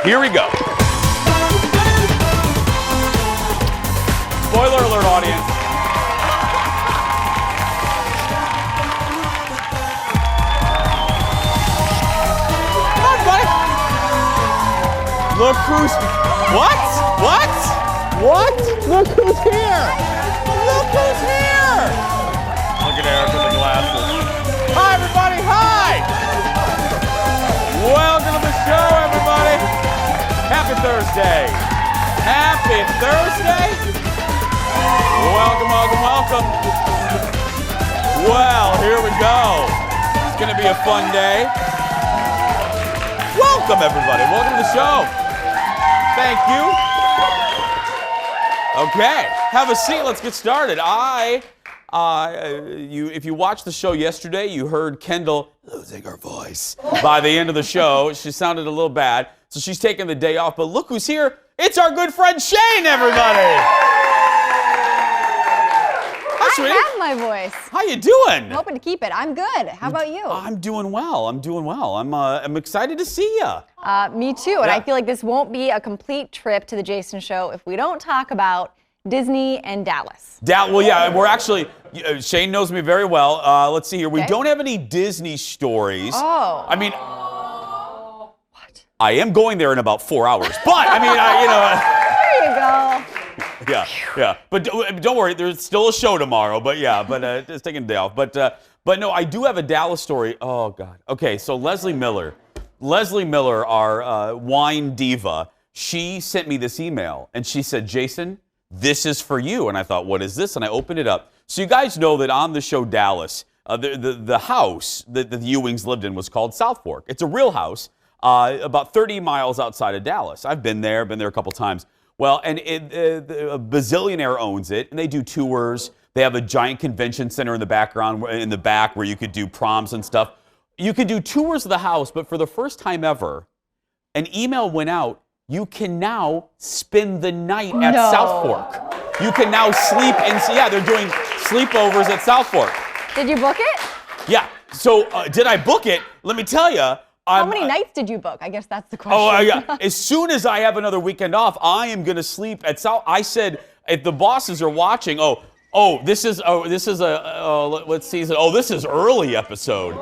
Here we go. Spoiler alert, audience. Come on, buddy. Look who's... What? Look who's here. Look at Eric with the glasses. Hi, everybody. Hi. Welcome to the show, everybody. Happy Thursday. Welcome. Well, here we go. It's going to be a fun day. Welcome, everybody. Welcome to the show. Thank you. Okay, have a seat. Let's get started. If you watched the show yesterday, you heard Kendall losing her voice by the end of the show. She sounded a little bad, so she's taking the day off. But look who's here. It's our good friend Shane, everybody. I have my voice. How you doing? I'm hoping to keep it. I'm good. How about you? I'm doing well. I'm excited to see you. Me too. And I feel like this won't be a complete trip to the Jason Show if we don't talk about Disney and Dallas. Well, yeah, we're actually, Shane knows me very well. Let's see here. We don't have any Disney stories. Oh. I mean, What? I am going there in about 4 hours. But, I mean, There you go. Yeah. But don't worry, there's still a show tomorrow. But just taking a day off. But no, I do have a Dallas story. Oh, God. Okay, so Leslie Miller, our wine diva, she sent me this email. And she said, Jason, this is for you. And I thought, what is this? And I opened it up. So you guys know that on the show Dallas, the house that the Ewings lived in was called Southfork. It's a real house about 30 miles outside of Dallas. I've been there a couple times. Well, and a bazillionaire owns it, and they do tours. They have a giant convention center in the back where you could do proms and stuff. You could do tours of the house, but for the first time ever, an email went out. You can now spend the night at Southfork. You can now sleep in. Yeah, they're doing sleepovers at Southfork. Did you book it? Yeah. So did I book it? Let me tell you. How many nights did you book? I guess that's the question. Oh, yeah. As soon as I have another weekend off, I am going to sleep at South. I said, if the bosses are watching, this is early episode.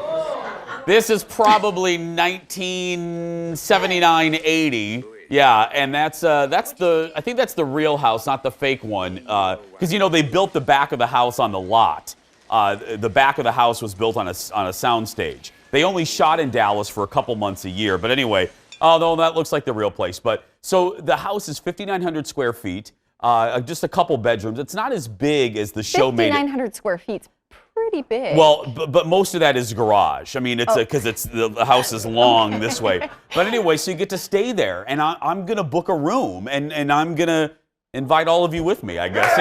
This is probably 1979, 80. Yeah, and I think that's the real house, not the fake one. Because, they built the back of the house on the lot. The back of the house was built on a sound stage. They only shot in Dallas for a couple months a year. But anyway, although that looks like the real place. But so the house is 5,900 square feet, just a couple bedrooms. It's not as big as the show made it. 5,900 square feet. Pretty big. Well, but most of that is garage. I mean, it's because the house is long this way. But anyway, so you get to stay there, and I'm gonna book a room, and I'm gonna invite all of you with me, I guess.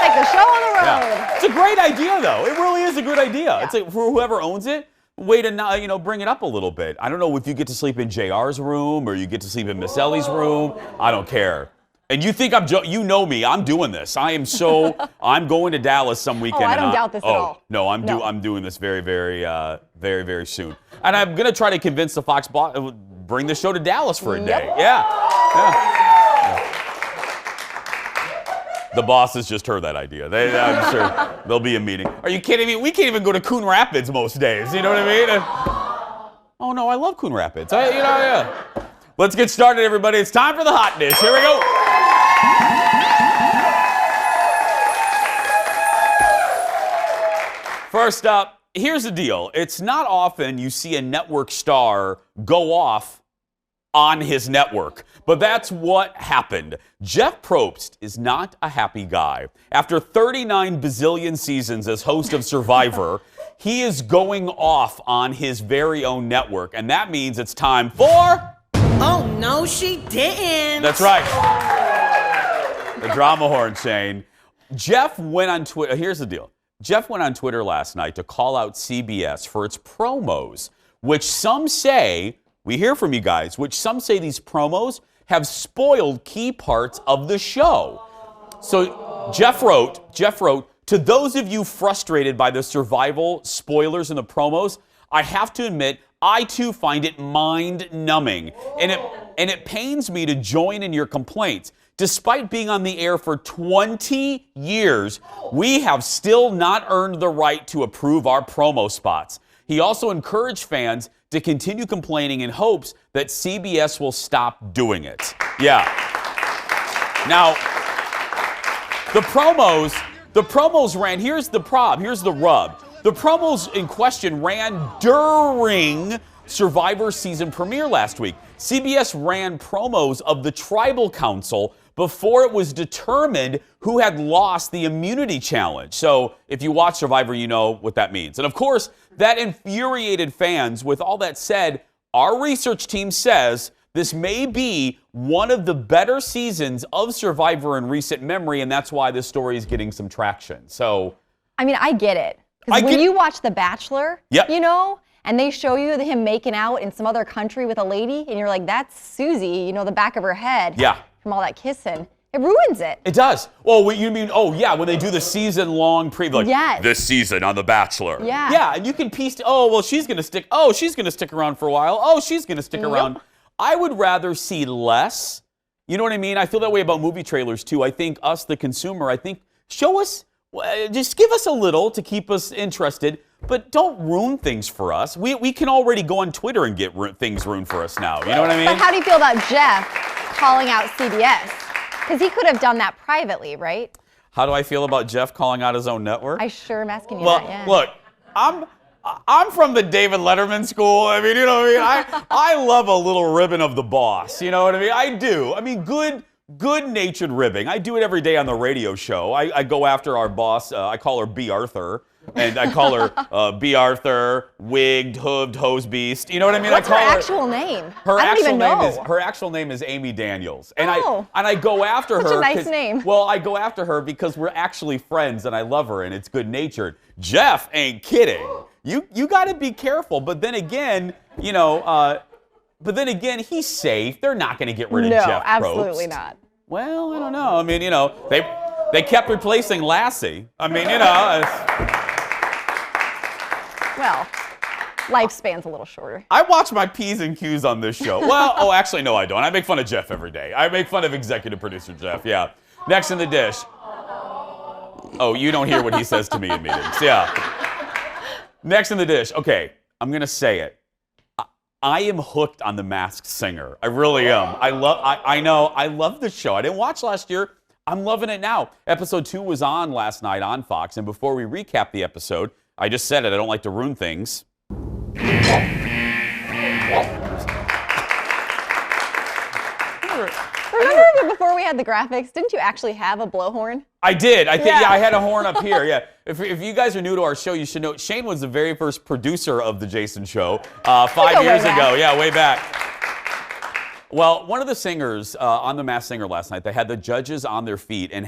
Take the show on the road. Yeah. It's a great idea, though. It really is a good idea. Yeah. It's like for whoever owns it, way to bring it up a little bit. I don't know if you get to sleep in JR's room or you get to sleep in Miss Ellie's room. I don't care. And you think you know me, I'm doing this. I'm going to Dallas some weekend. I don't doubt this at all. No, I'm doing this very, very, very, very soon. And I'm going to try to convince the Fox boss, bring the show to Dallas for a day. Yeah. The bosses just heard that idea. I'm sure there'll be a meeting. Are you kidding me? We can't even go to Coon Rapids most days. You know what I mean? Oh, no, I love Coon Rapids. Let's get started, everybody. It's time for the hot dish. Here we go. First up, here's the deal. It's not often you see a network star go off on his network, but that's what happened. Jeff Probst is not a happy guy. After 39 bazillion seasons as host of Survivor, he is going off on his very own network, and that means it's time for... Oh, no, she didn't. That's right. The drama horn, Shane. Jeff went on Twitter. Here's the deal. Jeff went on Twitter last night to call out CBS for its promos, which some say, we hear from you guys, which some say these promos have spoiled key parts of the show. So Jeff wrote, to those of you frustrated by the survival spoilers in the promos, I have to admit, I too find it mind-numbing, and it pains me to join in your complaints. Despite being on the air for 20 years, we have still not earned the right to approve our promo spots. He also encouraged fans to continue complaining in hopes that CBS will stop doing it. Yeah. Now, the promos ran, here's the rub. The promos in question ran during Survivor season premiere last week. CBS ran promos of the Tribal Council before it was determined who had lost the immunity challenge. So if you watch Survivor, you know what that means. And of course, that infuriated fans. With all that said, our research team says this may be one of the better seasons of Survivor in recent memory, and that's why this story is getting some traction. So, I mean, I get it. Because when you watch The Bachelor, yep. you know, and they show you him making out in some other country with a lady, and you're like, that's Susie, you know, the back of her head. Yeah. From all that kissing. It ruins it. It does. Well, you mean, oh, yeah, when they do the season-long preview, like, yes. This season on The Bachelor. Yeah. Yeah, and you can piece, she's going to stick around for a while. Oh, she's going to stick around. I would rather see less. You know what I mean? I feel that way about movie trailers, too. I think us, the consumer, show us, just give us a little to keep us interested, but don't ruin things for us. We can already go on Twitter and get things ruined for us now. You know what I mean? But how do you feel about Jeff calling out CBS? Because he could have done that privately, right? How do I feel about Jeff calling out his own network? I sure am asking you that, yeah. Look, I'm from the David Letterman school. I mean, you know what I mean? I love a little ribbing of the boss. You know what I mean? I do. I mean, good-natured ribbing. I do it every day on the radio show. I go after our boss. I call her B. Arthur. And I call her B. Arthur, wigged, hooved, hose beast. You know what I mean? What's her actual name? I don't even know. Her actual name is Amy Daniels. And I go after her. Such a nice name. Well, I go after her because we're actually friends and I love her and it's good-natured. Jeff ain't kidding. You got to be careful. But then again, he's safe. They're not going to get rid of Jeff Probst. No, absolutely not. Well, I don't know. I mean, they kept replacing Lassie. I mean, Well, lifespan's a little shorter. I watch my P's and Q's on this show. Well, actually, no, I don't. I make fun of Jeff every day. I make fun of executive producer Jeff, yeah. Next in the dish. Oh, you don't hear what he says to me in meetings, yeah. Next in the dish. Okay, I'm going to say it. I am hooked on The Masked Singer. I really am. I love the show. I didn't watch last year. I'm loving it now. Episode 2 was on last night on Fox, and before we recap the episode, I just said it. I don't like to ruin things. Remember before we had the graphics, didn't you actually have a blowhorn? I did. I had a horn up here. Yeah. If you guys are new to our show, you should know Shane was the very first producer of the Jason Show 5 years ago. Yeah, way back. Well, one of the singers on The Masked Singer last night, they had the judges on their feet and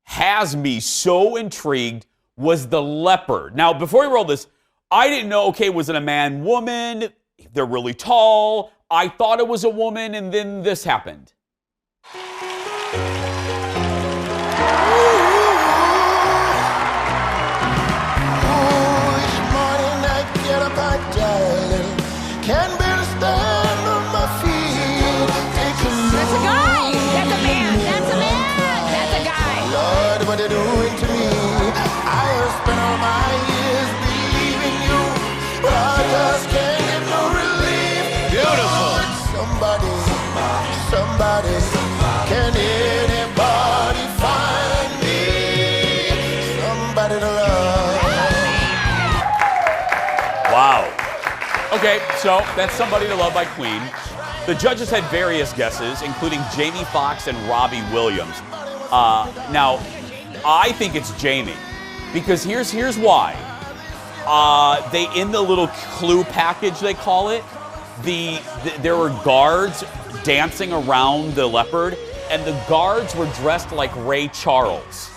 has me so intrigued was the leopard. Now, before we roll this, I didn't know, okay, was it a man, woman? They're really tall. I thought it was a woman, and then this happened. Can anybody find me somebody to love? Wow. Okay, so that's Somebody to Love by Queen. The judges had various guesses, including Jamie Foxx and Robbie Williams. Now, I think it's Jamie, because here's why. They, in the little clue package, they call it, there were guards dancing around the leopard, and the guards were dressed like Ray Charles.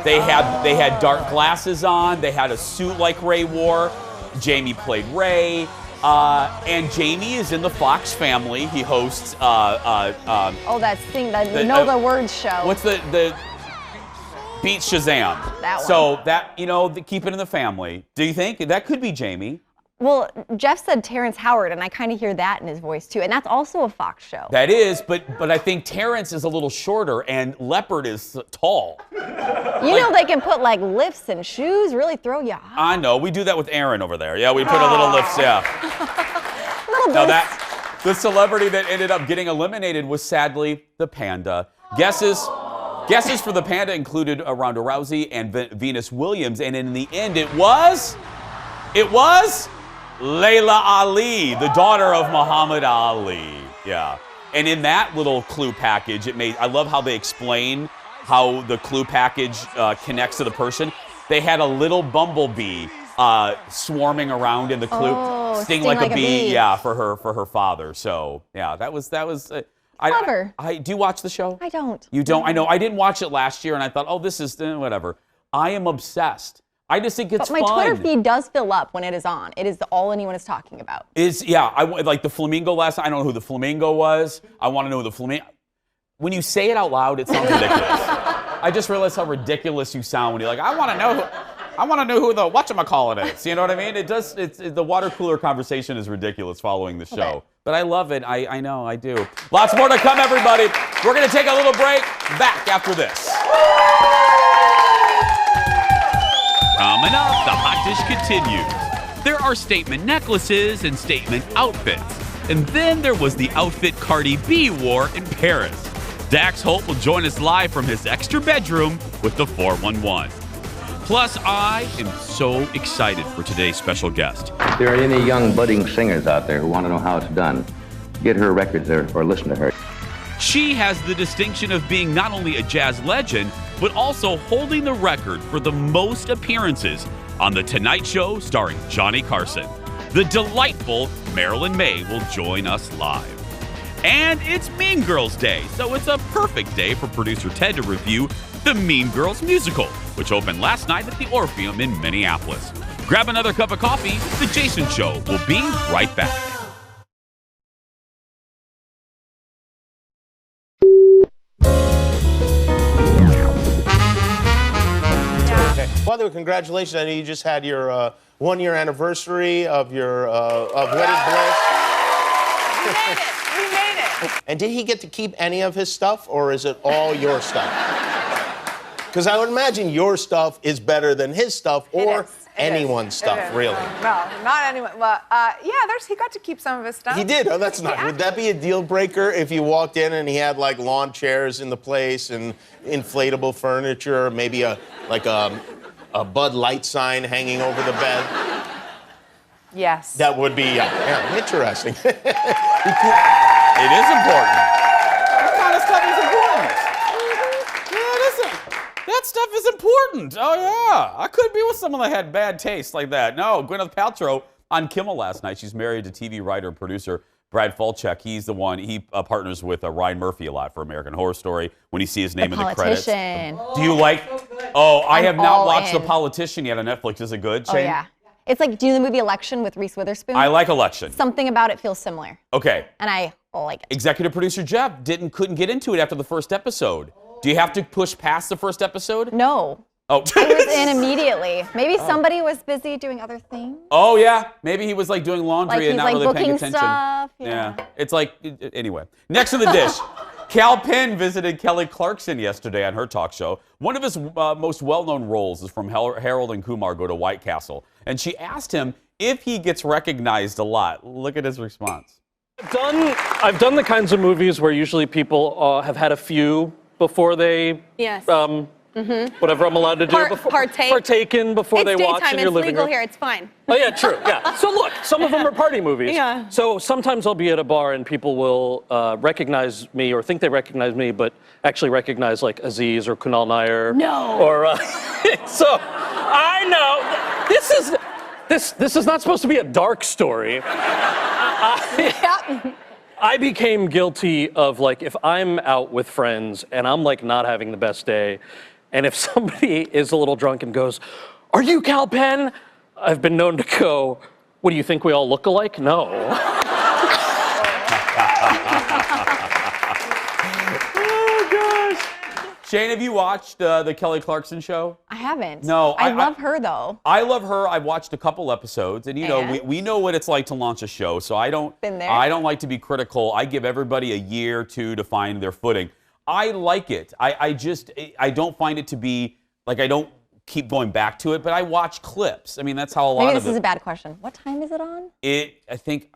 They had dark glasses on. They had a suit like Ray wore. Jamie played Ray, and Jamie is in the Fox family. He hosts. That thing, that Know the Words show. What's the Beat Shazam? That one. So that keep it in the family. Do you think that could be Jamie? Well, Jeff said Terrence Howard, and I kind of hear that in his voice too, and that's also a Fox show. That is, but I think Terrence is a little shorter, and Leopard is tall. You know they can put like lifts and shoes, really throw you off. I know. We do that with Aaron over there. Yeah, we put a little lifts. Yeah. Now the celebrity that ended up getting eliminated was sadly the Panda. Guesses for the Panda included Ronda Rousey and Venus Williams, and in the end, it was Layla Ali, the daughter of Muhammad Ali. Yeah. And in that little clue package, I love how they explain how the clue package connects to the person. They had a little bumblebee swarming around in the clue, sting like a bee. Yeah, for her father. So yeah, that was. Clever. Do you watch the show? I don't. You don't? I know. I didn't watch it last year, and I thought, oh, this is whatever. I am obsessed. I just think it's fun. But my Twitter feed does fill up when it is on. It is all anyone is talking about. I like the flamingo last night. I don't know who the flamingo was. I want to know who the flamingo. When you say it out loud, it sounds ridiculous. I just realized how ridiculous you sound when you're like, I want to know who the whatchamacallit is. You know what I mean? The water cooler conversation is ridiculous following the show. Okay. But I love it. I know, I do. Lots more to come, everybody. We're going to take a little break. Back after this. Coming up, the hot dish continues. There are statement necklaces and statement outfits. And then there was the outfit Cardi B wore in Paris. Dax Holt will join us live from his extra bedroom with the 411. Plus, I am so excited for today's special guest. If there are any young budding singers out there who want to know how it's done, get her records or listen to her. She has the distinction of being not only a jazz legend, but also holding the record for the most appearances on The Tonight Show starring Johnny Carson. The delightful Marilyn Maye will join us live. And it's Mean Girls Day, so it's a perfect day for producer Ted to review the Mean Girls musical, which opened last night at the Orpheum in Minneapolis. Grab another cup of coffee. The Jason Show will be right back. By the way, congratulations. I know you just had your 1-year anniversary of your wedding bliss. We made it. And did he get to keep any of his stuff, or is it all your stuff? Because I would imagine your stuff is better than his stuff or anyone's stuff, really. No, not anyone. Well, he got to keep some of his stuff. He did? Oh, that's nice. Yeah. Would that be a deal breaker if you walked in and he had like lawn chairs in the place and inflatable furniture, maybe a Bud Light sign hanging over the bed? Yes. That would be interesting. It is important. That kind of stuff is important. Yeah, listen. That stuff is important. Oh, yeah. I could be with someone that had bad taste like that. No, Gwyneth Paltrow on Kimmel last night. She's married to TV writer and producer Brad Falchuk. He's the one, he partners with Ryan Murphy a lot for American Horror Story when you see his name in the credits. Do you like? Oh, I have not watched The Politician yet on Netflix. Is it good, Shane? Oh, yeah. It's like, do you know the movie Election with Reese Witherspoon? I like Election. Something about it feels similar. Okay. And I like it. Executive producer Jeff couldn't get into it after the first episode. Do you have to push past the first episode? No. Oh. I was in immediately. Maybe somebody was busy doing other things. Oh, yeah. Maybe he was like doing laundry and not really paying attention. Stuff. Yeah. It's like, anyway. Next on the dish. Cal Penn visited Kelly Clarkson yesterday on her talk show. One of his most well-known roles is from Harold and Kumar Go to White Castle. And she asked him if he gets recognized a lot. Look at his response. I've done the kinds of movies where usually people have had a few before they, whatever I'm allowed to do, partaken before they watch in your living room. It's legal here, it's fine. Oh yeah, true, yeah. So look, some of them are party movies. Yeah. So sometimes I'll be at a bar and people will recognize me or think they recognize me, but actually recognize like Aziz or Kunal Nair. No. Or, so, I know, this is not supposed to be a dark story. I became guilty of, like, if I'm out with friends and I'm, like, not having the best day, and if somebody is a little drunk and goes, "Are you Cal Penn?" I've been known to go, "What, do you think we all look alike?" No. Oh, gosh. Shane, have you watched the Kelly Clarkson show? I haven't. No, I love her though. I love her. I've watched a couple episodes, and we know what it's like to launch a show. So I don't like to be critical. I give everybody a year or two to find their footing. I like it. I don't find it to be like I don't keep going back to it, but I watch clips. I mean, that's how a lot Maybe of this is a bad question. What time is it on? I think,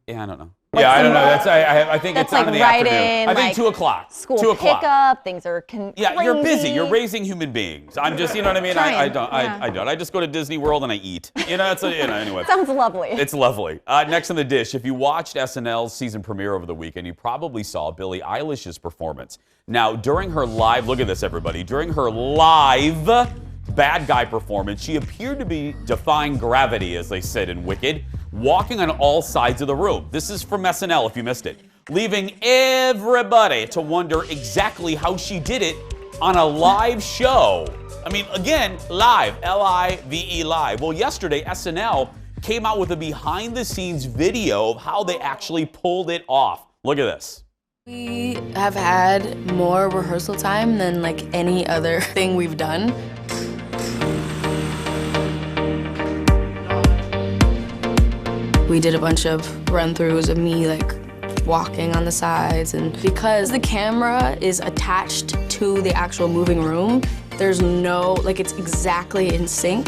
I don't know. I don't know. I think it's like on in the right afternoon. I think 2 o'clock. School 2 o'clock. pickup. Things are Yeah, you're busy. You're raising human beings. I'm just, you know what I mean? I don't. I just go to Disney World and I eat. Anyway. Sounds lovely. It's lovely. Next on the dish, if you watched SNL's season premiere over the weekend, you probably saw Billie Eilish's performance. Now, during her live, look at this, everybody. During her live bad guy performance, she appeared to be defying gravity, as they said in Wicked, walking on all sides of the room. This is from SNL, if you missed it. Leaving everybody to wonder exactly how she did it on a live show. I mean, again, live, L-I-V-E live. Well, yesterday, SNL came out with a behind-the-scenes video of how they actually pulled it off. Look at this. We have had more rehearsal time than like any other thing we've done. We did a bunch of run-throughs of me like walking on the sides, and because the camera is attached to the actual moving room, there's no, like it's exactly in sync.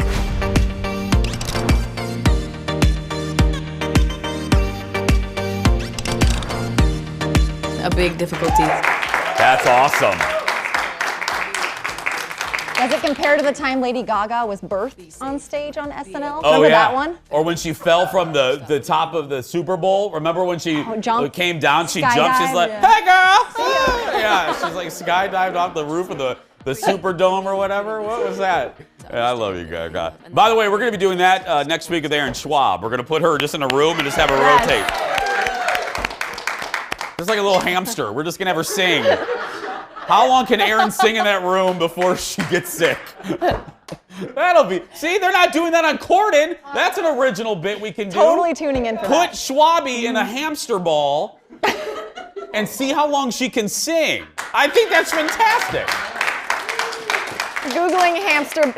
A big difficulty. That's awesome. Does it compare to the time Lady Gaga was birthed on stage on SNL? Oh, Remember yeah. that one? Or when she fell from the top of the Super Bowl. Remember when she came down, she jumped, she's like, hey girl! Yeah, she's like skydived off the roof of the Superdome or whatever. What was that? Yeah, I love you, Gaga. By the way, we're going to be doing that next week with Aaron Schwab. We're going to put her just in a room and just have her rotate. Just like a little hamster. We're just going to have her sing. How long can Erin sing in that room before she gets sick? That'll be... See, they're not doing that on Corden. That's an original bit we can do. Totally tuning in for that. Put Schwabi in a hamster ball and see how long she can sing. I think that's fantastic. Googling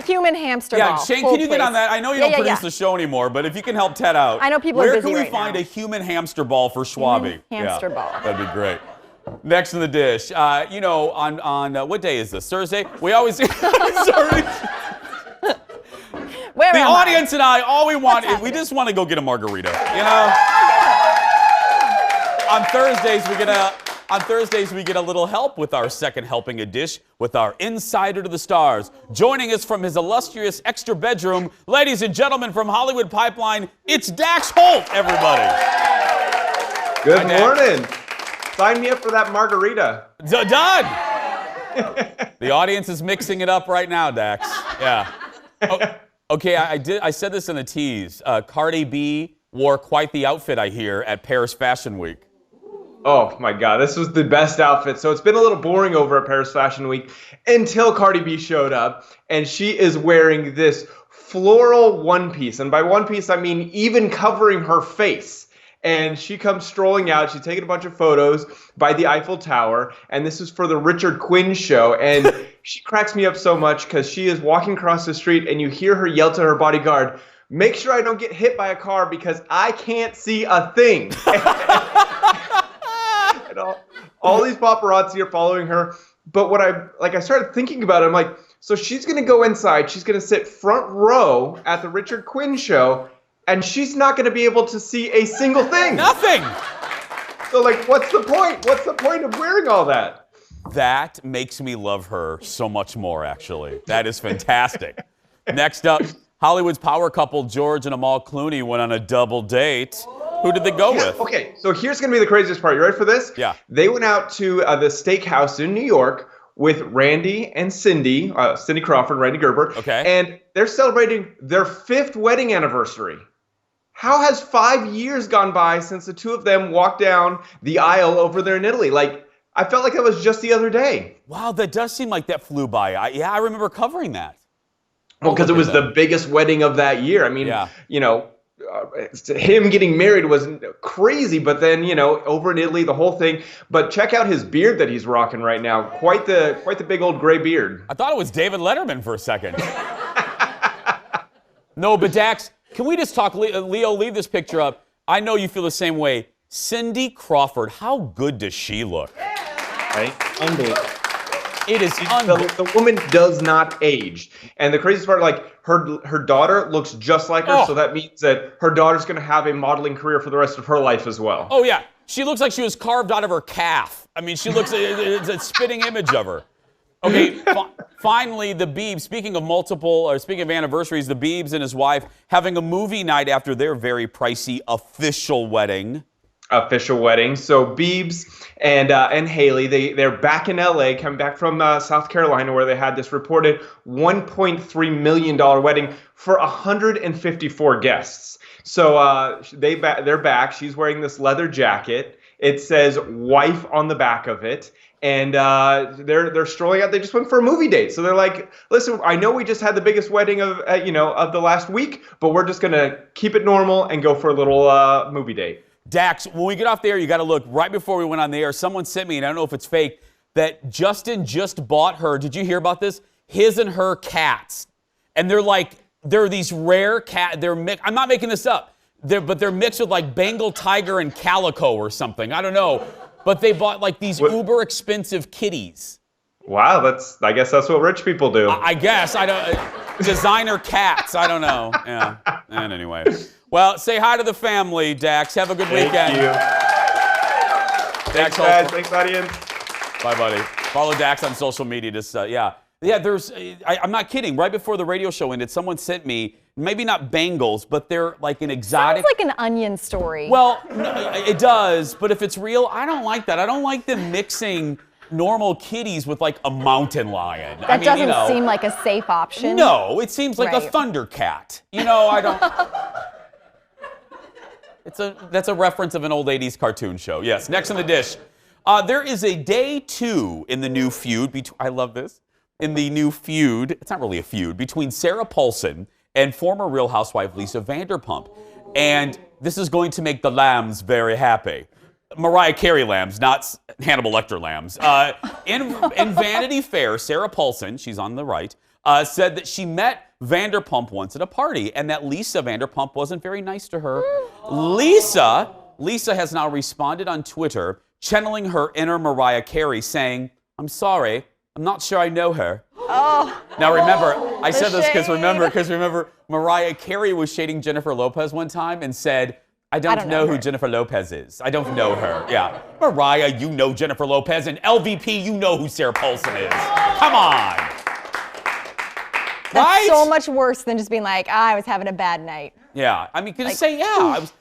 human hamster ball. Yeah, Shane, can you get on that? I know you don't produce the show anymore, but if you can help Ted out. I know people are busy right now. Where can we find a human hamster ball for Schwabi? Hamster ball. That'd be great. Next in the dish, on what day is this? Thursday? We always the audience and I, all we want is we just want to go get a margarita. You know. On Thursdays we get a little help with our second helping a dish with our insider to the stars. Joining us from his illustrious extra bedroom, ladies and gentlemen from Hollywood Pipeline, it's Dax Holt. Everybody. Good morning. Sign me up for that margarita. Done. The audience is mixing it up right now, Dax. Yeah. Okay, I said this in the tease. Cardi B wore quite the outfit, I hear, at Paris Fashion Week. Oh my God, this was the best outfit. So it's been a little boring over at Paris Fashion Week until Cardi B showed up, and she is wearing this floral one piece. And by one piece, I mean even covering her face. And she comes strolling out. She's taking a bunch of photos by the Eiffel Tower. And this is for the Richard Quinn show. And she cracks me up so much because she is walking across the street and you hear her yell to her bodyguard, make sure I don't get hit by a car because I can't see a thing. And all these paparazzi are following her. But what I started thinking about it, I'm like, so she's going to go inside. She's going to sit front row at the Richard Quinn show. And she's not going to be able to see a single thing. Nothing. So, like, what's the point? What's the point of wearing all that? That makes me love her so much more, actually. That is fantastic. Next up, Hollywood's power couple, George and Amal Clooney, went on a double date. Who did they go with? Okay, so here's going to be the craziest part. You ready for this? Yeah. They went out to the steakhouse in New York with Randy and Cindy, Cindy Crawford, Randy Gerber. Okay. And they're celebrating their 5th wedding anniversary. How has 5 years gone by since the two of them walked down the aisle over there in Italy? Like, I felt like that was just the other day. Wow, that does seem like that flew by. I remember covering that. Well, because it was the biggest wedding of that year. I mean, him getting married was crazy, but then, over in Italy, the whole thing. But check out his beard that he's rocking right now. Quite the big old gray beard. I thought it was David Letterman for a second. No, but Dax, can we just talk? Leo, leave this picture up. I know you feel the same way. Cindy Crawford, how good does she look? Right? Unbelievable. It is the woman does not age. And the craziest part, her daughter looks just like her, so that means that her daughter's going to have a modeling career for the rest of her life as well. Oh, yeah. She looks like she was carved out of her calf. I mean, she looks, it's a spitting image of her. Okay, finally, the Biebs, speaking of anniversaries, the Biebs and his wife having a movie night after their very pricey official wedding. So Biebs and Haley, they're back in LA, coming back from South Carolina, where they had this reported $1.3 million wedding for 154 guests. So they're back. She's wearing this leather jacket. It says "wife" on the back of it. And they're strolling out. They just went for a movie date. So they're like, listen, I know we just had the biggest wedding of the last week, but we're just gonna keep it normal and go for a little movie date. Dax, when we get off the air, you got to look. Right before we went on the air, someone sent me, and I don't know if it's fake, that Justin just bought her. Did you hear about this? His and her cats, and they're these rare cat. They're mixed. I'm not making this up. But they're mixed with like Bengal tiger and calico or something. I don't know. But they bought like these uber expensive kitties. Wow, I guess that's what rich people do. I guess I don't. Designer cats. I don't know. Yeah. And anyway, well, say hi to the family, Dax. Have a good weekend. Thank you. Dax, thanks, audience. Bye, buddy. Follow Dax on social media. Just yeah. There's. I'm not kidding. Right before the radio show ended, someone sent me. Maybe not Bengals, but they're like an exotic. Sounds like an Onion story. Well, it does, but if it's real, I don't like that. I don't like them mixing normal kitties with like a mountain lion. That doesn't seem like a safe option. No, it seems like a Thundercat. I don't. That's a reference of an old 80s cartoon show. Yes, next on the dish. There is a day 2 in the new feud. I love this. In the new feud, it's not really a feud, between Sarah Paulson and former Real Housewife Lisa Vanderpump. And this is going to make the lambs very happy. Mariah Carey lambs, not Hannibal Lecter lambs. In Vanity Fair, Sarah Paulson, she's on the right, said that she met Vanderpump once at a party and that Lisa Vanderpump wasn't very nice to her. Lisa has now responded on Twitter, channeling her inner Mariah Carey, saying, "I'm sorry, I'm not sure I know her." Oh. Now remember, I said this because remember, Mariah Carey was shading Jennifer Lopez one time and said, I don't know who Jennifer Lopez is. I don't know her. Yeah. Mariah, you know Jennifer Lopez, and LVP, you know who Sarah Paulson is. Come on. That's so much worse than just being like, I was having a bad night. Yeah. I mean,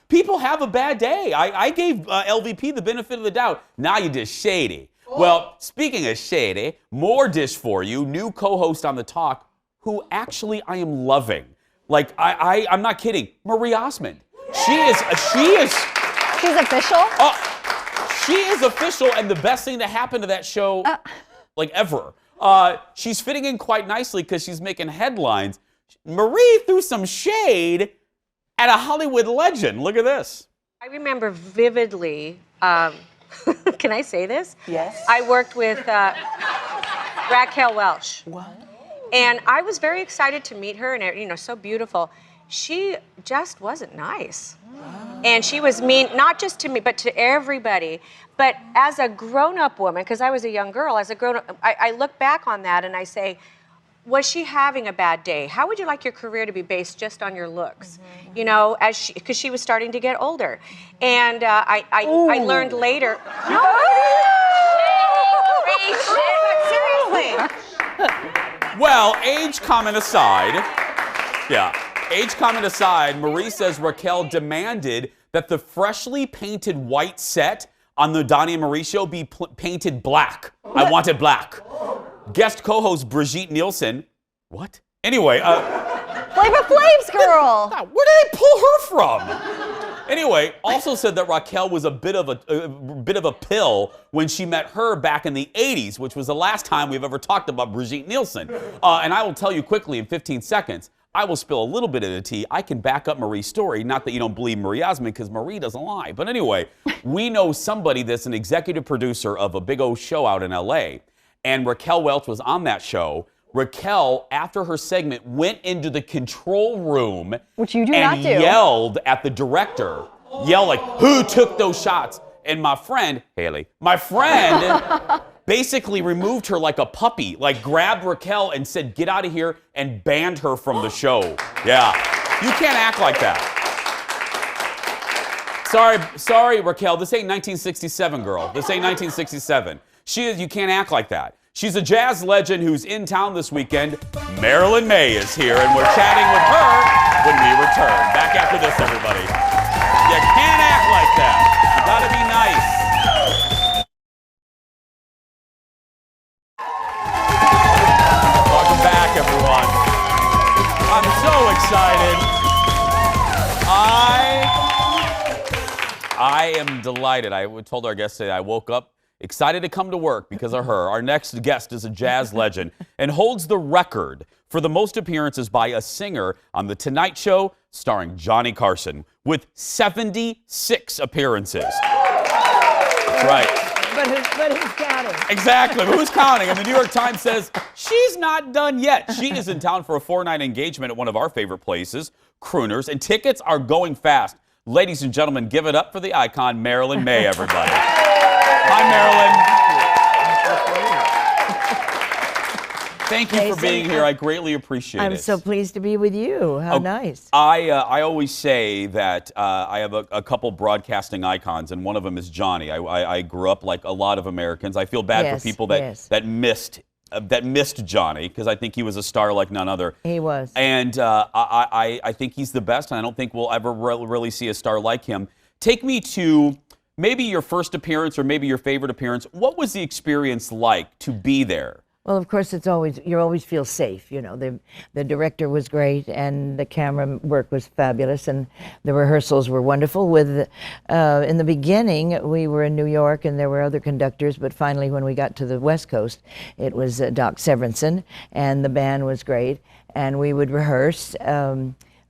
people have a bad day. I gave LVP the benefit of the doubt. Now you just shady. Well, speaking of shady, more dish for you. New co-host on The Talk, who actually I am loving. Like, I'm not kidding. Marie Osmond. She's official? She is official, and the best thing to happen to that show, ever. She's fitting in quite nicely because she's making headlines. Marie threw some shade at a Hollywood legend. Look at this. I remember vividly, can I say this? Yes. I worked with Raquel Welch. What? And I was very excited to meet her, and so beautiful. She just wasn't nice. Wow. And she was mean, not just to me, but to everybody. But as a grown-up woman, because I was a young girl, as a grown-up, I look back on that and I say, was she having a bad day? How would you like your career to be based just on your looks? Mm-hmm. Because she was starting to get older. And I learned later. No. Seriously. Well, age comment aside, Marie says Raquel demanded that the freshly painted white set on the Donnie and Marie show be painted black. I wanted black. Guest co-host Brigitte Nielsen. What? Anyway, Flavor Flav's girl. Where did they pull her from? Anyway, also said that Raquel was a bit of a pill when she met her back in the 80s, which was the last time we've ever talked about Brigitte Nielsen. And I will tell you quickly in 15 seconds, I will spill a little bit of the tea. I can back up Marie's story. Not that you don't believe Marie Osmond, because Marie doesn't lie. But anyway, we know somebody that's an executive producer of a big old show out in L.A., and Raquel Welch was on that show. Raquel, after her segment, went into the control room, which you do and not do, yelled at the director. Yelled like, who took those shots? And my friend, Haley, basically removed her like a puppy, like grabbed Raquel and said, get out of here, and banned her from the show. Yeah, you can't act like that. Sorry, Raquel, this ain't 1967, girl. This ain't 1967. You can't act like that. She's a jazz legend who's in town this weekend. Marilyn Maye is here, and we're chatting with her when we return. Back after this, everybody. You can't act like that. You gotta be nice. Welcome back, everyone. I'm so excited. I am delighted. I told our guest today I woke up excited to come to work because of her. Our next guest is a jazz legend and holds the record for the most appearances by a singer on The Tonight Show, starring Johnny Carson, with 76 appearances. Right. But who's counting? Exactly. Who's counting? And the New York Times says she's not done yet. She is in town for a 4-night engagement at one of our favorite places, Crooners, and tickets are going fast. Ladies and gentlemen, give it up for the icon, Marilyn Maye, everybody. Hi, Marilyn. Thank you for being here. I greatly appreciate it. I'm so pleased to be with you. How nice. I always say that I have a couple broadcasting icons, and one of them is Johnny. I grew up like a lot of Americans. I feel bad for people that missed Johnny, because I think he was a star like none other. He was. And I think he's the best, and I don't think we'll ever really see a star like him. Take me to maybe your first appearance or maybe your favorite appearance. What was the experience like to be there? Well, of course, you always feel safe. You know, the director was great, and the camera work was fabulous, and the rehearsals were wonderful. In the beginning, we were in New York, and there were other conductors, but finally, when we got to the West Coast, it was Doc Severinsen, and the band was great, and we would rehearse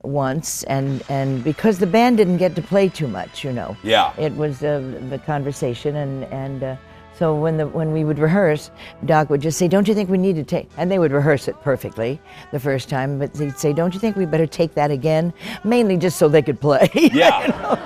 once, and because the band didn't get to play too much, you know. Yeah. It was the conversation, and so when we would rehearse, Doc would just say, don't you think we need to take, and they would rehearse it perfectly the first time, but he'd say, don't you think we better take that again? Mainly just so they could play. Yeah.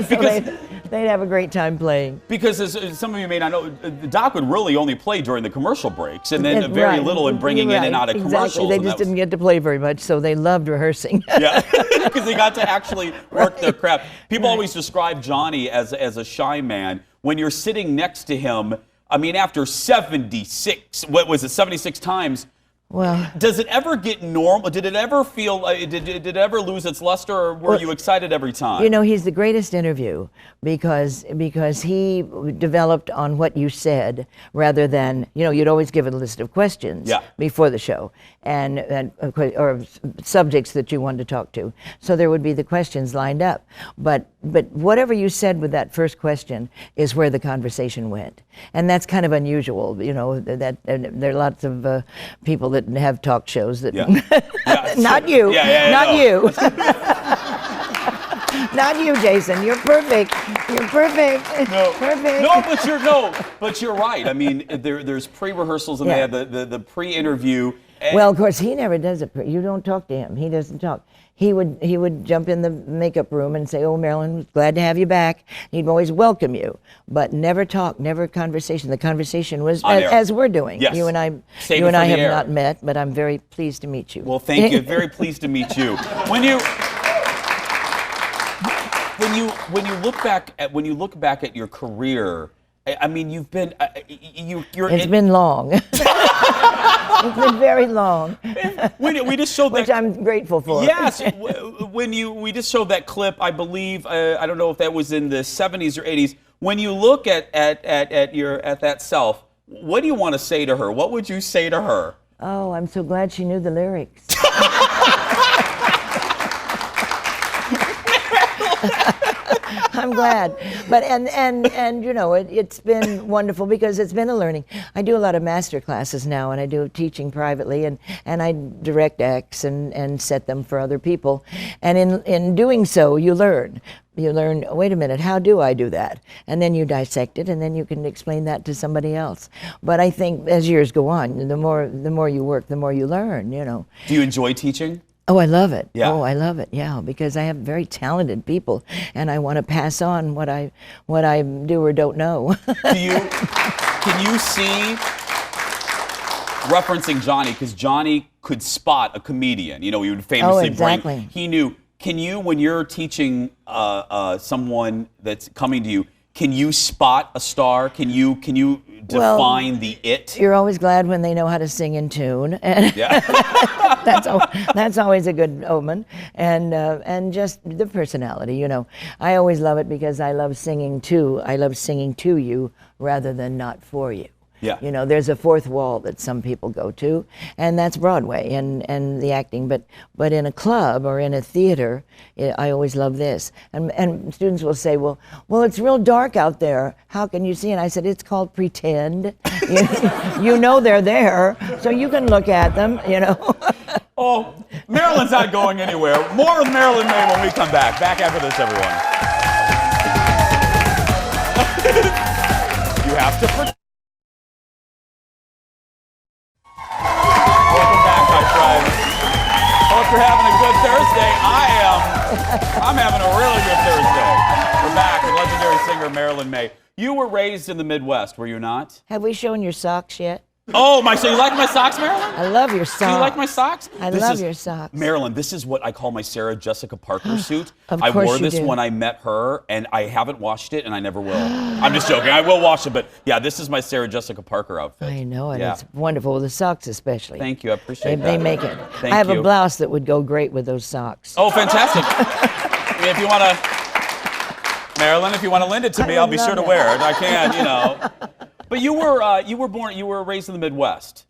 Because they'd have a great time playing. Because as some of you may not know, Doc would really only play during the commercial breaks, and then very little in bringing in and out of commercials. Exactly. They just didn't get to play very much, so they loved rehearsing. Yeah, because they got to actually work their craft. People always describe Johnny as a shy man. When you're sitting next to him, I mean, after 76 times, well, does it ever get normal? Did it ever feel, did it ever lose its luster, or were you excited every time? You know, he's the greatest interview because he developed on what you said rather than, you know, you'd always give a list of questions before the show or subjects that you wanted to talk to. So there would be the questions lined up. But whatever you said with that first question is where the conversation went. And that's kind of unusual, you know, that there are lots of people that have talk shows that not you. Not you, Jason. You're perfect. You're perfect. Perfect. But you're right. I mean, there's pre-rehearsals and they have the pre-interview. Well, of course, he never does it. You don't talk to him. He doesn't talk. He would jump in the makeup room and say, "Oh, Marilyn, glad to have you back." He'd always welcome you, but never talk, never conversation. The conversation was as we're doing. Yes. You and I have not met, but I'm very pleased to meet you. Well, thank you. Very pleased to meet you. When you look back at your career, I mean, you've been It's been long. It's been very long. We just showed which I'm grateful for. Yes, we just showed that clip. I believe I don't know if that was in the 70s or 80s. When you look at that self, what do you want to say to her? What would you say to her? Oh, I'm so glad she knew the lyrics. I'm glad. But and you know, it's been wonderful because it's been a learning. I do a lot of master classes now, and I do teaching privately, and I direct acts and set them for other people. And in doing so, you learn. You learn, wait a minute, how do I do that? And then you dissect it, and then you can explain that to somebody else. But I think as years go on, the more you work, the more you learn, you know. Do you enjoy teaching? Oh, I love it. Yeah. Oh, I love it. Yeah, because I have very talented people, and I want to pass on what I do or don't know. Can you see, referencing Johnny, because Johnny could spot a comedian. You know, he would famously exactly. He knew. Can you, when you're teaching someone that's coming to you, can you spot a star? Can you define the it? You're always glad when they know how to sing in tune, and yeah. that's always a good omen. And just the personality, you know. I always love it because I love singing to you rather than not for you. Yeah. You know, there's a fourth wall that some people go to, and that's Broadway and the acting. But in a club or in a theater, I always love this. And students will say, well, it's real dark out there. How can you see? And I said, it's called pretend. You know they're there, so you can look at them, you know. Oh, Marilyn's not going anywhere. More with Marilyn Maye when we come back. Back after this, everyone. You have to pretend. Welcome back, my friends. Hope you're having a good Thursday. I'm having a really good Thursday. We're back with legendary singer Marilyn Maye. You were raised in the Midwest, were you not? Have we shown your socks yet? Oh, so you like my socks, Marilyn? I love your socks. Do you like my socks? I love your socks. Marilyn, this is what I call my Sarah Jessica Parker suit. Of course I wore this you do. when I met her, and I haven't washed it, and I never will. I'm just joking. I will wash it, but yeah, this is my Sarah Jessica Parker outfit. I know it. Yeah. It's wonderful. The socks especially. Thank you. I appreciate that. They make it. Thank I have you. a blouse that would go great with those socks. Oh, fantastic. If you want to, Marilyn, if you want to lend it to me, I'll be sure to wear it. I can, you know. But you were raised in the Midwest.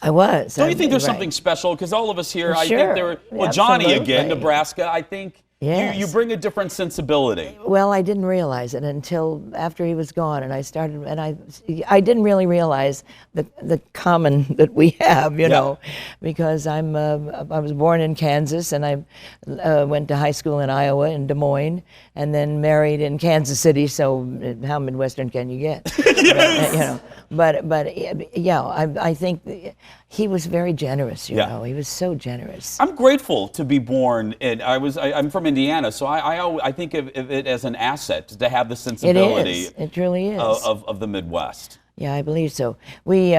I was. Don't you think there's right. something special? Because all of us here, Well, I sure. think there. Well, Johnny again, Absolutely. Nebraska. I think Yes. you bring a different sensibility. Well, I didn't realize it until after he was gone, and I started, and I didn't really realize the common that we have, you know, because I was born in Kansas, and I went to high school in Iowa in Des Moines, and then married in Kansas City. So how Midwestern can you get? Yes. You know, but yeah, I think he was very generous. You know, he was so generous. I'm grateful to be born, and I'm from Indiana, so I think of it as an asset to have the sensibility. It is. It truly is. Of the Midwest. Yeah, I believe so. We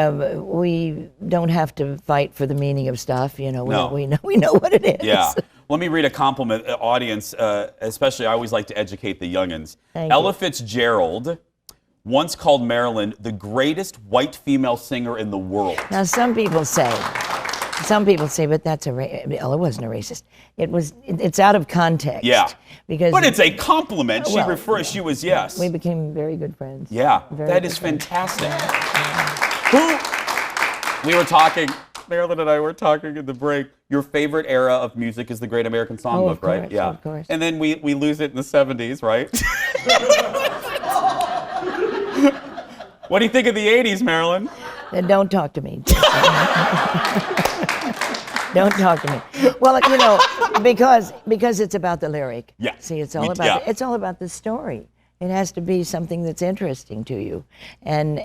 don't have to fight for the meaning of stuff. You know, we know what it is. Yeah. Let me read a compliment, audience. Especially, I always like to educate the youngins. Thank Ella you. Fitzgerald once called Marilyn the greatest white female singer in the world. Now, some people say, but that's Ella wasn't a racist. It's out of context. Yeah. Because but it's a compliment. Well, She was yes. We became very good friends. Yeah. Very That good is friends. fantastic. We were talking. Marilyn and I were talking in the break. Your favorite era of music is the Great American Songbook, right? Course, Yeah. Of course. And then we lose it in the 70s, right? What do you think of the 80s, Marilyn? Then don't talk to me. Don't talk to me. Well, you know, because it's about the lyric. Yeah. See, it's all about the story. It has to be something that's interesting to you, and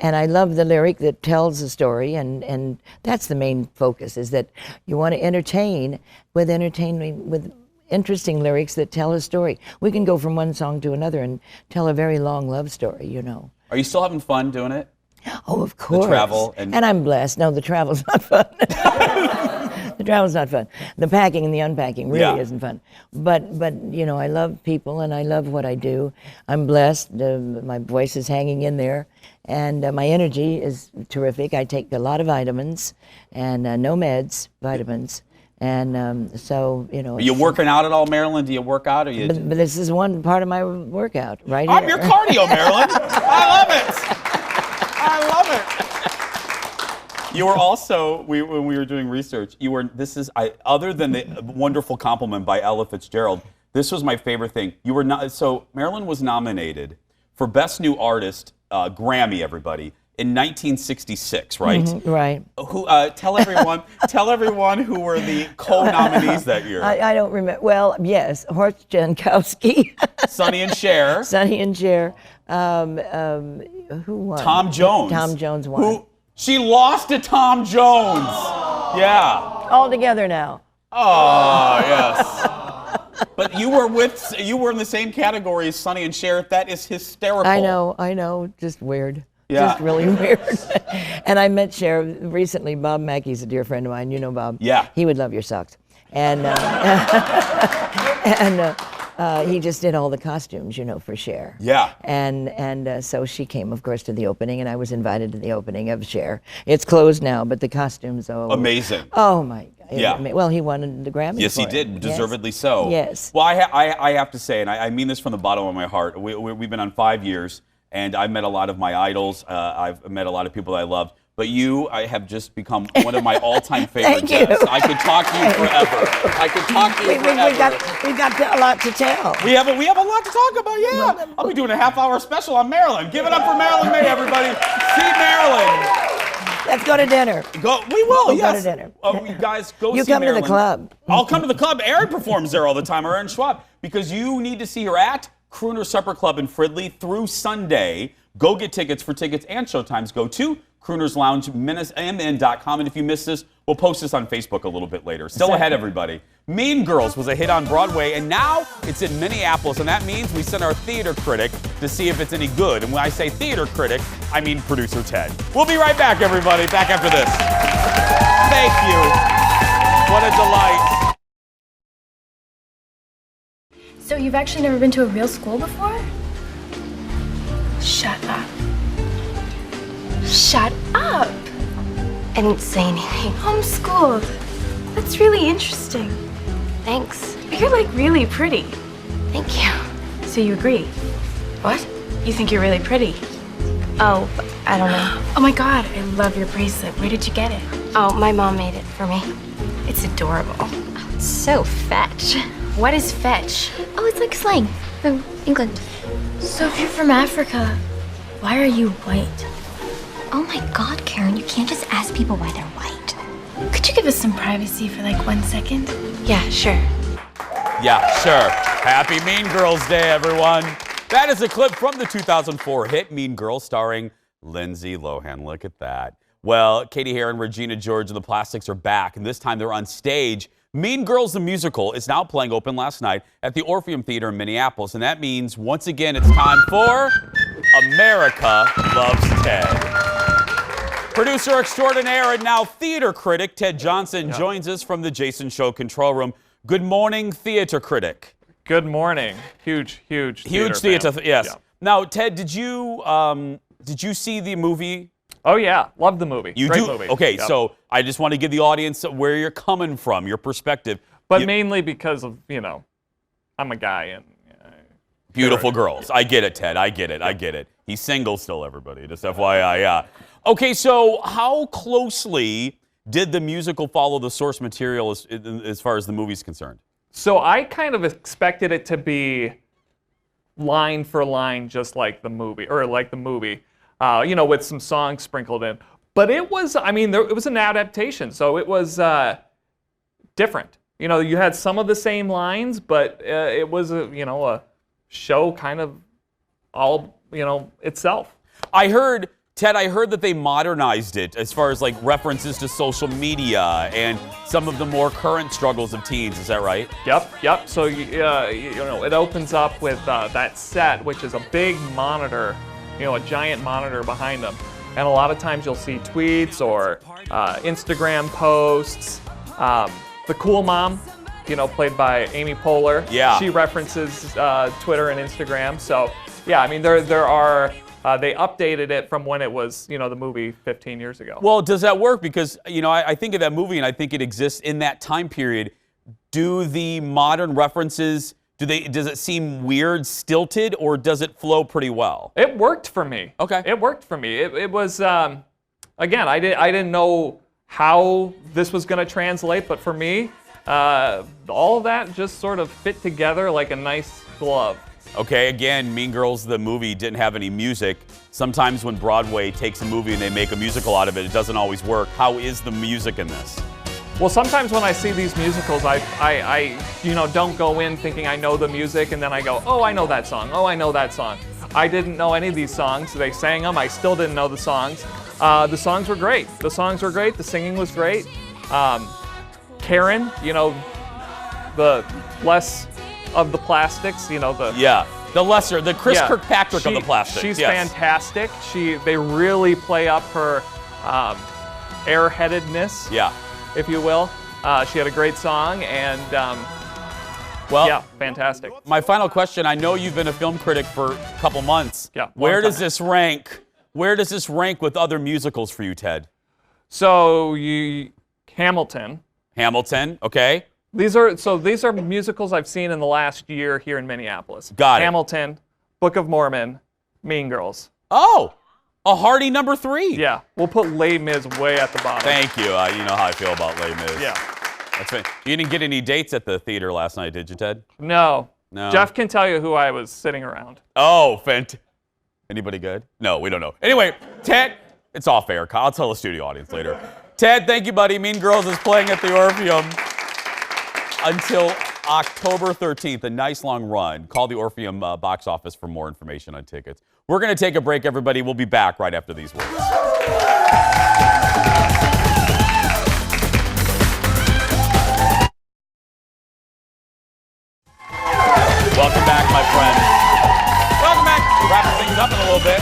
I love the lyric that tells the story, and that's the main focus, is that you want to entertain with interesting lyrics that tell a story. We can go from one song to another and tell a very long love story, you know. Are you still having fun doing it? Oh, of course. The travel and I'm blessed. No, the travel's not fun. The travel's not fun. The packing and the unpacking really isn't fun. But you know, I love people and I love what I do. I'm blessed. My voice is hanging in there, and my energy is terrific. I take a lot of vitamins and no meds, vitamins. And so, you know. Are you working out at all, Marilyn? Do you work out? Or you? But this is one part of my workout, right I'm here. your cardio, Marilyn. I love it. I love it. You were also, when we were doing research, other than the wonderful compliment by Ella Fitzgerald, This was my favorite thing. You were not so Marilyn was nominated for Best New Artist Grammy, everybody, in 1966, right? Right. Who? Tell everyone who were the co-nominees that year. I don't remember. Well, yes, Horst Jankowski. Sonny and Cher. Sonny and Cher. Who won? Tom Jones. Tom Jones won. She lost to Tom Jones. Yeah. All together now. Oh, yes. But you were in the same category as Sonny and Cher. That is hysterical. I know. Just weird. Yeah. Just really weird. And I met Cher recently. Bob Mackey's a dear friend of mine. You know Bob. Yeah. He would love your socks. And he just did all the costumes, for Cher. Yeah. And so she came, of course, to the opening, and I was invited to the opening of Cher. It's closed now, but the costumes, amazing. Oh my God. Yeah. Well, he won the Grammy. Yes, for he did, it. deservedly so. Yes. Well, I have to say, and I mean this from the bottom of my heart, we've been on 5 years, and I've met a lot of my idols. I've met a lot of people that I loved. But I have just become one of my all-time favorite guests. I could talk to you forever. We've got a lot to tell. We have a lot to talk about, yeah. I'll be doing a half-hour special on Marilyn. Give it up for Marilyn Maye, everybody. See Marilyn. Let's go to dinner. We will, we'll yes. Go to dinner. You guys, go you see Marilyn. You come to the club. I'll come to the club. Erin performs there all the time, Erin Schwab, because you need to see her at Crooner Supper Club in Fridley through Sunday. Go get tickets. For tickets and showtimes, go to croonerslounge.mn.com. And if you missed this, we'll post this on Facebook a little bit later. Still ahead, everybody. Mean Girls was a hit on Broadway, and now it's in Minneapolis, and that means we sent our theater critic to see if it's any good. And when I say theater critic, I mean producer Ted. We'll be right back, everybody. Back after this. Thank you. What a delight. So you've actually never been to a real school before? Shut up. Shut up! I didn't say anything. Homeschooled. That's really interesting. Thanks. You're like really pretty. Thank you. So you agree? What? You think you're really pretty? Oh, I don't know. Oh my God, I love your bracelet. Where did you get it? Oh, my mom made it for me. It's adorable. Oh, it's so fetch. What is fetch? Oh, it's like slang from England. So if you're from Africa, why are you white? Oh my God, Karen, you can't just ask people why they're white. Could you give us some privacy for like 1 second? Yeah, sure. Yeah, sure. Happy Mean Girls Day, everyone. That is a clip from the 2004 hit Mean Girls starring Lindsay Lohan. Look at that. Well, Katie Hare and Regina George and the Plastics are back, and this time they're on stage. Mean Girls the Musical is now playing open last night at the Orpheum Theater in Minneapolis, and that means, once again, it's time for America Loves Ted. Producer extraordinaire and now theater critic Ted Johnson joins us from the Jason Show control room. Good morning, theater critic. Good morning. Huge theater. Yes. Yeah. Now, Ted, did you see the movie? Oh yeah, love the movie. Great movie. Okay, Yep. So I just want to give the audience where you're coming from, your perspective. But mainly because of I'm a guy and beautiful girls. I get it, Ted. I get it. He's single still, everybody. Just FYI, yeah. Okay, so how closely did the musical follow the source material as far as the movie's concerned? So I kind of expected it to be line for line, just like the movie, with some songs sprinkled in. But it was, it was an adaptation, so it was different. You had some of the same lines, but it was a show kind of all, itself. Ted, I heard that they modernized it as far as like references to social media and some of the more current struggles of teens. Is that right? Yep. So it opens up with that set, which is a big monitor, a giant monitor behind them, and a lot of times you'll see tweets or Instagram posts. The cool mom, played by Amy Poehler. Yeah. She references Twitter and Instagram. So yeah, there are. They updated it from when it was, the movie 15 years ago. Well, does that work? Because, I think of that movie and I think it exists in that time period. Do the modern references, does it seem weird, stilted, or does it flow pretty well? It worked for me. Okay. It worked for me. It was, again, I didn't know how this was going to translate, but for me, all of that just sort of fit together like a nice glove. Okay, again, Mean Girls, the movie, didn't have any music. Sometimes when Broadway takes a movie and they make a musical out of it, it doesn't always work. How is the music in this? Well, sometimes when I see these musicals, I don't go in thinking I know the music, and then I go, oh, I know that song. Oh, I know that song. I didn't know any of these songs. They sang them. I still didn't know the songs. The songs were great. The songs were great. The singing was great. Karen, the less of the plastics, Yeah, the Chris Kirkpatrick of the plastics. She's fantastic. They really play up her airheadedness. Yeah. If you will. She had a great song, and fantastic. My final question, I know you've been a film critic for a couple months. Yeah. Where does this rank? Where does this rank with other musicals for you, Ted? So Hamilton. Hamilton, okay. These are musicals I've seen in the last year here in Minneapolis. Got it. Hamilton, Book of Mormon, Mean Girls. Oh, a hearty number 3. Yeah, we'll put Les Mis way at the bottom. Thank you. You know how I feel about Les Mis. Yeah. That's right. You didn't get any dates at the theater last night, did you, Ted? No. No. Jeff can tell you who I was sitting around. Oh, anybody good? No, we don't know. Anyway, Ted, it's all fair. I'll tell the studio audience later. Ted, thank you, buddy. Mean Girls is playing at the Orpheum until October 13th, a nice long run. Call the Orpheum box office for more information on tickets. We're going to take a break, everybody. We'll be back right after these words. Welcome back, my friends. Welcome back. Wrapping things up in a little bit.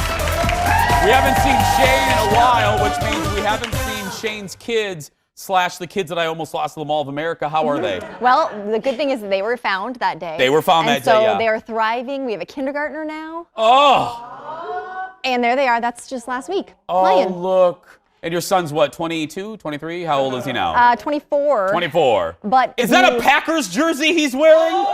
We haven't seen Shane in a while, which means we haven't seen Shane's kids / the kids that I almost lost to the Mall of America. How are they? Well, the good thing is that they were found that day. They were found that day, yeah. So they are thriving. We have a kindergartner now. Oh! And there they are. That's just last week. Oh, playing. look. And your son's what, 22, 23? How old is he now? 24. 24. But is that a Packers jersey he's wearing?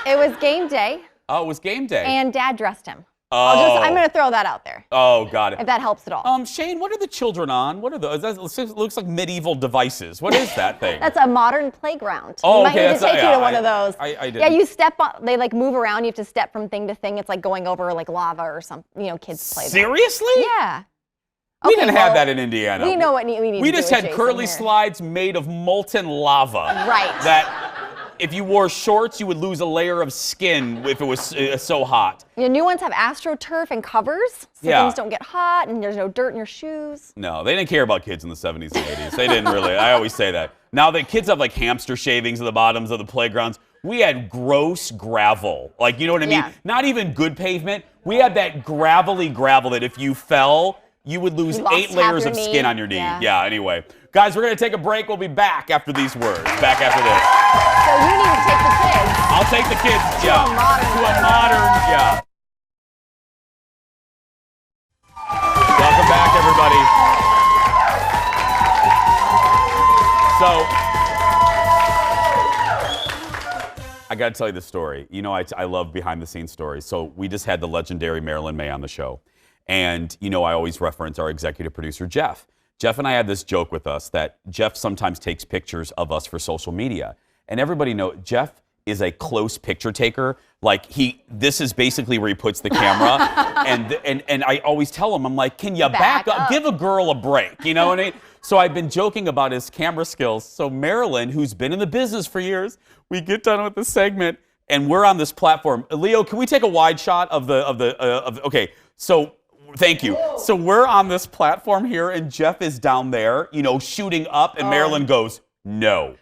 It was game day. Oh, it was game day. And Dad dressed him. Oh. I'm going to throw that out there. Oh, got it. If that helps at all. Shane, what are the children on? What are those? That looks like medieval devices. What is that thing? That's a modern playground. Oh, you might okay. need to take you to one of those. I did. Yeah, you step on, they like move around. You have to step from thing to thing. It's like going over like lava or something. Kids play that. Seriously? Yeah. We didn't have that in Indiana. We know what we need to do. We just had Jason curly here. slides made of molten lava. Right. That if you wore shorts, you would lose a layer of skin if it was so hot. New ones have AstroTurf and covers, so things don't get hot and there's no dirt in your shoes. No, they didn't care about kids in the 70s and 80s. They didn't really. I always say that. Now the kids have like hamster shavings at the bottoms of the playgrounds. We had gross gravel. Like, you know what I mean? Yeah. Not even good pavement. We had that gravelly gravel that if you fell, you would lose 8 layers of skin on your knee. Yeah, anyway. Guys, we're going to take a break. We'll be back after these words. Back after this. So you need to take the kids. I'll take the kids, To a modern, yeah. Welcome back, everybody. So, I got to tell you this story. I love behind-the-scenes stories. So we just had the legendary Marilyn Maye on the show. And, I always reference our executive producer, Jeff. Jeff and I had this joke with us that Jeff sometimes takes pictures of us for social media. And everybody knows Jeff is a close picture taker. Like this is basically where he puts the camera. and I always tell him, I'm like, can you back up? Give a girl a break. You know what I mean? So I've been joking about his camera skills. So Marilyn, who's been in the business for years, we get done with the segment and we're on this platform. Leo, can we take a wide shot of okay. So thank you. So we're on this platform here, and Jeff is down there, shooting up, and Marilyn goes, no.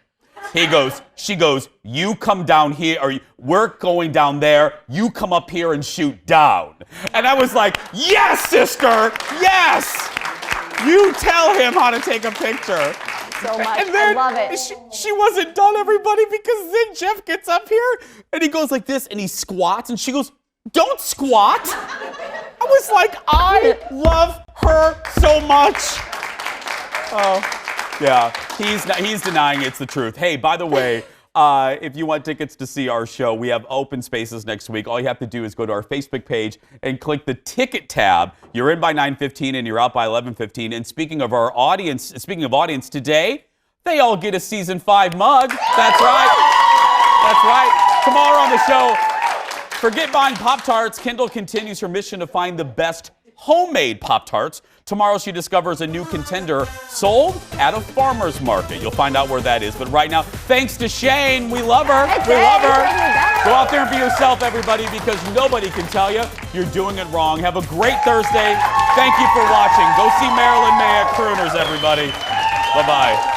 She goes, you come down here, or we're going down there, you come up here and shoot down. And I was like, yes, sister, yes! You tell him how to take a picture. So much, and then I love it. She wasn't done, everybody, because then Jeff gets up here, and he goes like this, and he squats, and she goes, don't squat. I was like, I love her so much. Oh, yeah. He's denying it's the truth. Hey, by the way, if you want tickets to see our show, we have open spaces next week. All you have to do is go to our Facebook page and click the ticket tab. You're in by 9:15 and you're out by 11:15. And speaking of audience, today, they all get a season 5 mug. That's right. That's right. Tomorrow on the show, forget buying Pop-Tarts. Kendall continues her mission to find the best homemade Pop-Tarts. Tomorrow she discovers a new contender sold at a farmer's market. You'll find out where that is. But right now, thanks to Shane. We love her. We love her. Go out there and be yourself, everybody, because nobody can tell you you're doing it wrong. Have a great Thursday. Thank you for watching. Go see Marilyn Maye at Crooners, everybody. Bye-bye.